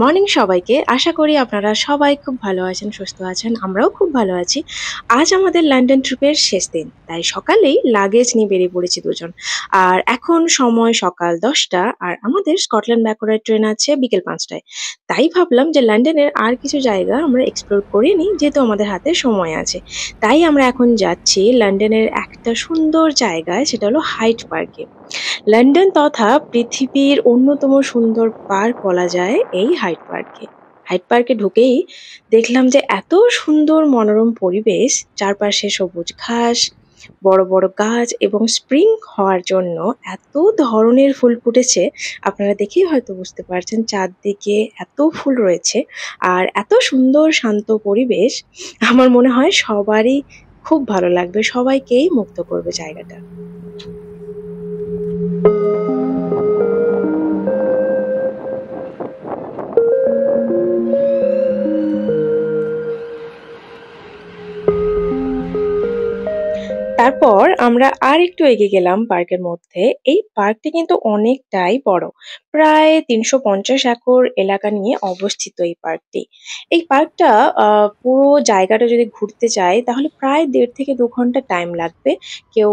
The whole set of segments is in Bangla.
মর্নিং সবাইকে। আশা করি আপনারা সবাই খুব ভালো আছেন, সুস্থ আছেন। আমরাও খুব ভালো আছি। আজ আমাদের লন্ডন ট্রিপের শেষ দিন। তাই সকালেই লাগেজ নিয়ে বেরিয়ে পড়েছি দুজন। আর এখন সময় সকাল ১০টা আর আমাদের স্কটল্যান্ড ব্যাকওয়ার্ডের ট্রেন আছে বিকেল ৫টায়। তাই ভাবলাম যে লন্ডনের আর কিছু জায়গা আমরা এক্সপ্লোর করে নিই, যেহেতু আমাদের হাতে সময় আছে। তাই আমরা এখন যাচ্ছি লন্ডনের একটা সুন্দর জায়গায়, সেটা হলো হাইড পার্কে। লন্ডন তথা পৃথিবীর অন্যতম সুন্দর পার্ক বলা যায় এই হাইড পার্ককে। হাইড পার্কে ঢুকেই দেখলাম যে এত সুন্দর মনোরম পরিবেশ, চারপাশে সবুজ ঘাস, বড় বড় গাছ এবং স্প্রিং হওয়ার জন্য এত ধরনের ফুল ফুটেছে। আপনারা দেখেই হয়তো বুঝতে পারছেন, চারদিকে এত ফুল রয়েছে আর এত সুন্দর শান্ত পরিবেশ। আমার মনে হয় সবারই খুব ভালো লাগবে, সবাইকেই মুগ্ধ করবে জায়গাটা। তারপর আমরা আরেকটু এগিয়ে গেলাম পার্কের মধ্যে। এই পার্কটি কিন্তু অনেকটাই বড়। প্রায় ৩৫০ একর এলাকা নিয়ে অবস্থিত এই পার্কটি। এই পার্কটা পুরো জায়গাটা যদি ঘুরতে চাই তাহলে প্রায় ১.৫ থেকে ২ ঘন্টা টাইম লাগবে। কেউ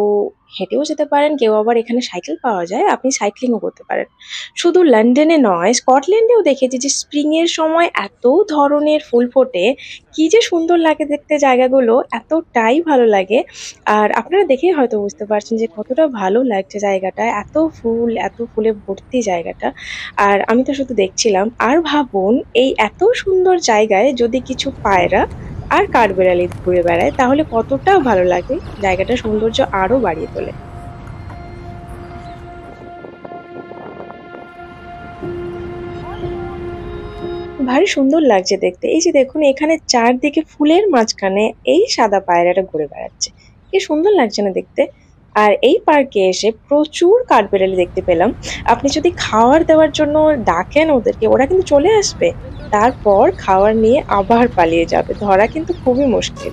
হেঁটেও যেতে পারেন, কেউ আবার এখানে সাইকেল পাওয়া যায়, আপনি সাইক্লিংও করতে পারেন। শুধু লন্ডনে নয়, স্কটল্যান্ডেও দেখেছি যে স্প্রিং এর সময় এত ধরনের ফুল ফোটে। কি যে সুন্দর লাগে দেখতে জায়গাগুলো, এতটাই ভালো লাগে। আর আপনারা দেখেই হয়তো বুঝতে পারছেন যে কতটা ভালো লাগছে জায়গাটা। এত ফুল, এত ফুলে ভর্তি জায়গাটা। আর আমি তো শুধু দেখছিলাম। আর ভাবুন, এই এত সুন্দর জায়গায় যদি কিছু পায়রা আর কাঠবিড়ালি ঘুরে বেড়ায় তাহলে কতটা ভালো লাগে। জায়গাটার সৌন্দর্য আরো বাড়িয়ে তোলে। ভারী সুন্দর লাগছে দেখতে। এই যে দেখুন, এখানে চারদিকে ফুলের মাঝখানে এই সাদা পায়রাটা ঘুরে বেড়াচ্ছে। কি সুন্দর লাগছে না দেখতে? আর এই পার্কে এসে প্রচুর কাঠবিড়ালি দেখতে পেলাম। আপনি যদি খাবার দেওয়ার জন্য ডাকেন ওদেরকে, ওরা কিন্তু চলে আসবে। তারপর খাবার নিয়ে আবার পালিয়ে যাবে। ধরা কিন্তু খুবই মুশকিল।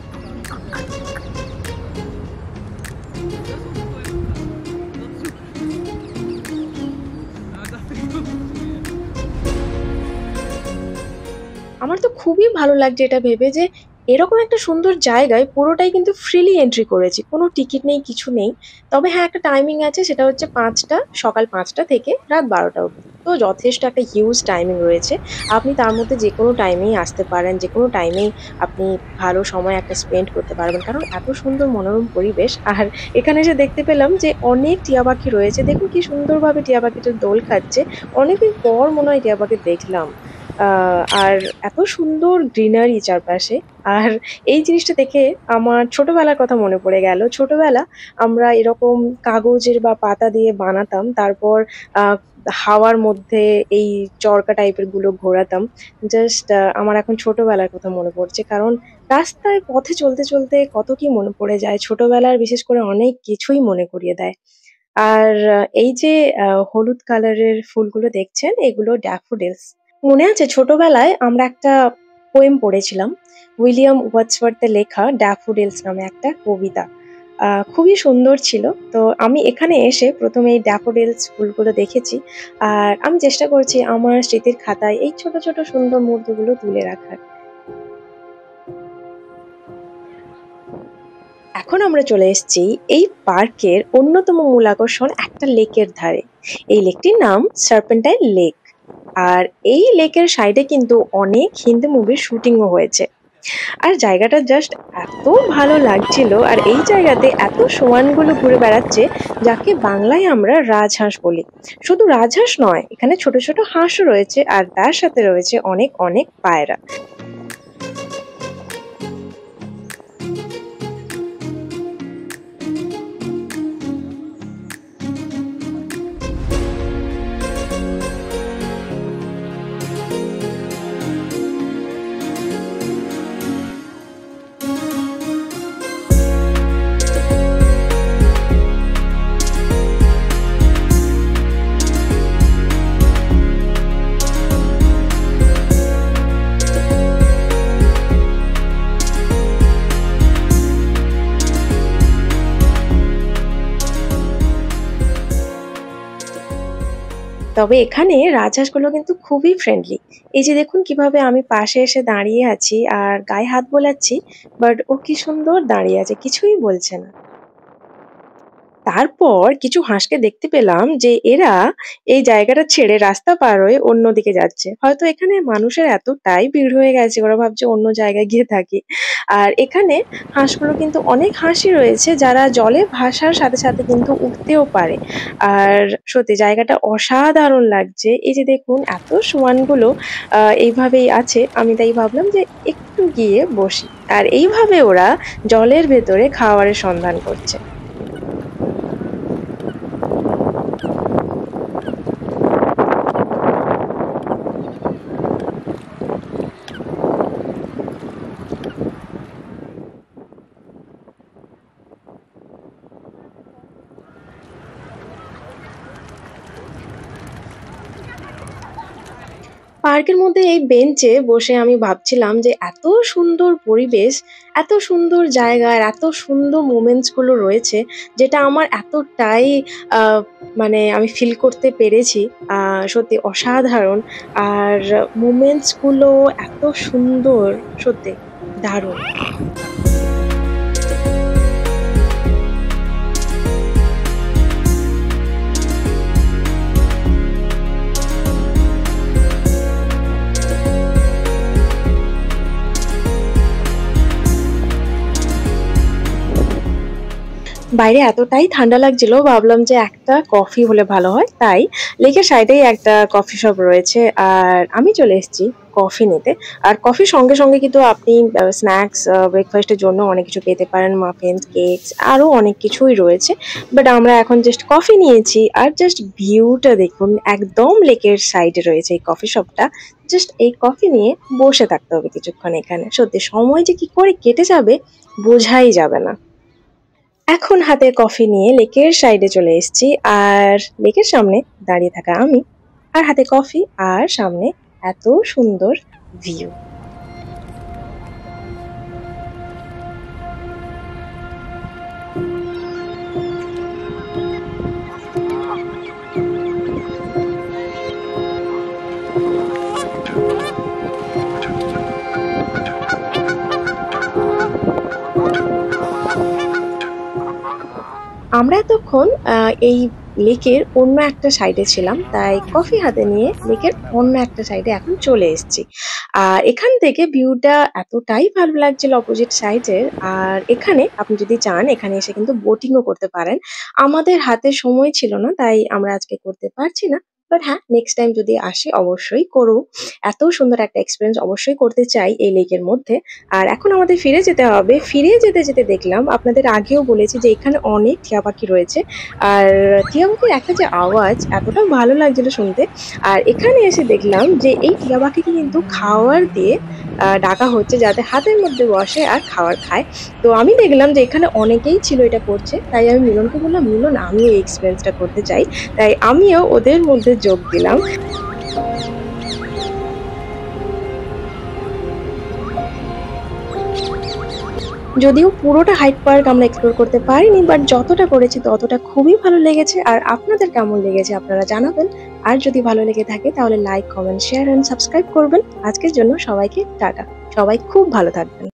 আমার তো খুবই ভালো লাগছে এটা ভেবে যে এরকম একটা সুন্দর জায়গায় পুরোটাই কিন্তু ফ্রিলি এন্ট্রি করেছি, কোনো টিকিট নেই, কিছু নেই। তবে হ্যাঁ, একটা টাইমিং আছে, সেটা হচ্ছে সকাল ৫টা থেকে রাত ১২টা অবধি। তো যথেষ্ট একটা হিউজ টাইমিং রয়েছে। আপনি তার মধ্যে যে কোনো টাইমেই আসতে পারেন, যে কোনো টাইমেই আপনি ভালো সময় একটা স্পেন্ড করতে পারবেন, কারণ এত সুন্দর মনোরম পরিবেশ। আর এখানে এসে দেখতে পেলাম যে অনেক টিয়া পাখি রয়েছে। দেখুন কি সুন্দরভাবে টিয়া পাখিটা দোল খাচ্ছে। অনেকদিন পর মনে হয় টিয়া পাখি দেখলাম। আর এত সুন্দর গ্রিনারি চারপাশে। আর এই জিনিসটা দেখে আমার ছোটবেলার কথা মনে পড়ে গেল। ছোটবেলা আমরা এরকম কাগজের বা পাতা দিয়ে বানাতাম। তারপর আ হাওয়ার মধ্যে এই চরকা টাইপের গুলো ঘোরাতাম। জাস্ট আমার এখন ছোটবেলার কথা মনে পড়ছে। কারণ রাস্তায় পথে চলতে, চলতে কত কি মনে পড়ে যায়। ছোটবেলার বিশেষ করে অনেক কিছুই মনে করিয়ে দেয়। আর এই যে হলুদ কালারের ফুলগুলো দেখছেন, এগুলো ড্যাফোডিলস। মনে আছে ছোটবেলায় আমরা একটা পোয়েম পড়েছিলাম, উইলিয়াম ওয়ার্ডসওয়ার্থের লেখা ড্যাফোডিলস নামে একটা কবিতা। খুবই সুন্দর ছিল। তো আমি এখানে এসে ১ম এই ড্যাফোডিলস ফুলগুলো দেখেছি। আর আমি চেষ্টা করছি আমার স্মৃতির খাতায় এই ছোট, ছোট সুন্দর মুহূর্তগুলো তুলে রাখার। এখন আমরা চলে এসেছি এই পার্কের অন্যতম মূল আকর্ষণ, একটা লেকের ধারে। এই লেকটির নাম সার্পেন্টাইন লেক। আর এই লেকের সাইডে কিন্তু অনেক হিন্দি মুভির শুটিংও হয়েছে। আর জায়গাটা জাস্ট এত ভালো লাগছিল। আর এই জায়গাতে এত সোয়ানগুলো ঘুরে বেড়াচ্ছে, যাকে বাংলায় আমরা রাজহাঁস বলি। শুধু রাজহাঁস নয়, এখানে ছোট ছোট হাঁসও রয়েছে আর তার সাথে রয়েছে অনেক অনেক পায়রা। তবে এখানে রাজহাঁসগুলো কিন্তু খুবই ফ্রেন্ডলি। এই যে দেখুন কিভাবে আমি পাশে এসে দাঁড়িয়ে আছি আর গায়ে হাত বোলাচ্ছি, বাট ও কি সুন্দর দাঁড়িয়ে আছে, কিছুই বলছে না। তারপর কিছু হাঁসকে দেখতে পেলাম যে এরা এই জায়গাটা ছেড়ে রাস্তা পার হয়ে অন্যদিকে যাচ্ছে। হয়তো এখানে মানুষের এতটাই ভিড় হয়ে গেছে ওরা ভাবছে অন্য জায়গায় গিয়ে থাকি। আর এখানে হাঁসগুলো কিন্তু অনেক হাঁসই রয়েছে যারা জলে ভাসার সাথে সাথে কিন্তু উঠতেও পারে। আর সত্যি জায়গাটা অসাধারণ লাগছে। এই যে দেখুন এত সোয়ানগুলো এইভাবেই আছে। আমি তাই ভাবলাম যে একটু গিয়ে বসি। আর এইভাবে ওরা জলের ভেতরে খাবারের সন্ধান করছে। পার্কের মধ্যে এই বেঞ্চে বসে আমি ভাবছিলাম যে এত সুন্দর পরিবেশ, এত সুন্দর জায়গা আর এত সুন্দর মোমেন্টস গুলো রয়েছে যেটা আমার এতটাই আহ, মানে আমি ফিল করতে পেরেছি। সত্যি অসাধারণ। আর মোমেন্টস গুলো এত সুন্দর, সত্যি দারুণ। বাইরে এতটাই ঠান্ডা লাগছিল ভাবলাম যে একটা কফি হলে ভালো হয়, তাই লেকের সাইডেই একটা কফি শপ রয়েছে আর আমি চলে এসেছি কফি নিতে। আর কফির সঙ্গে সঙ্গে কিন্তু আপনি স্ন্যাক্স ব্রেকফাস্টের জন্য অনেক কিছু পেতে পারেন, মাফিনস, কেকস, আরো অনেক কিছুই রয়েছে। বাট আমরা এখন জাস্ট কফি নিয়েছি আর জাস্ট ভিউটা দেখুন, একদম লেকের সাইডে রয়েছে এই কফি শপটা। জাস্ট এই কফি নিয়ে বসে থাকতে হবে কিছুক্ষণ এখানে, সত্যি সময় যে কি করে কেটে যাবে বোঝাই যাবে না। এখন হাতে কফি নিয়ে লেকের সাইডে চলে এসেছি আর লেকের সামনে দাঁড়িয়ে থাকা আমি, আর হাতে কফি আর সামনে এত সুন্দর ভিউ। আমরা এতক্ষণ এই লেকের অন্য একটা সাইডে ছিলাম, তাই কফি হাতে নিয়ে লেকের অন্য একটা সাইডে এখন চলে এসেছি। আর এখান থেকে ভিউটা এতটাই ভালো লাগছিল অপোজিট সাইডের। আর এখানে আপনি যদি চান এখানে এসে কিন্তু বোটিংও করতে পারেন। আমাদের হাতে সময় ছিল না তাই আমরা আজকে করতে পারছি না। বাট হ্যাঁ, নেক্সট টাইম যদি আসি অবশ্যই করবো। এত সুন্দর একটা এক্সপিরিয়েন্স অবশ্যই করতে চাই এই লেকের মধ্যে। আর এখন আমাদের ফিরে যেতে হবে। ফিরে যেতে যেতে দেখলাম, আপনাদের আগেও বলেছি যে এখানে অনেক টিয়া পাখি রয়েছে। আর টিয়া পাখির একটা যে আওয়াজ এতটা ভালো লাগছিল শুনতে। আর এখানে এসে দেখলাম যে এই টিয়া পাখিকে কিন্তু খাওয়ার দিয়ে ডাকা হচ্ছে যাতে হাতের মধ্যে বসে আর খাবার খায়। তো আমি দেখলাম যে এখানে অনেকেই ছিল এটা করছে, তাই আমি মিলনকে বললাম মিলন আমিও এই এক্সপিরিয়েন্সটা করতে চাই। তাই আমিও ওদের মধ্যে যোগ দিলাম। যদিও পুরোটা হাইড পার্ক আমরা এক্সপ্লোর করতে পারিনি, বাট যতটা করেছি ততটা খুবই ভালো লেগেছে। আর আপনাদের কেমন লেগেছে আপনারা জানাবেন। আর যদি ভালো লেগে থাকে তাহলে like, comment, share and subscribe করবেন। আজকের জন্য সবাইকে টাটা। সবাই খুব ভালো থাকবেন।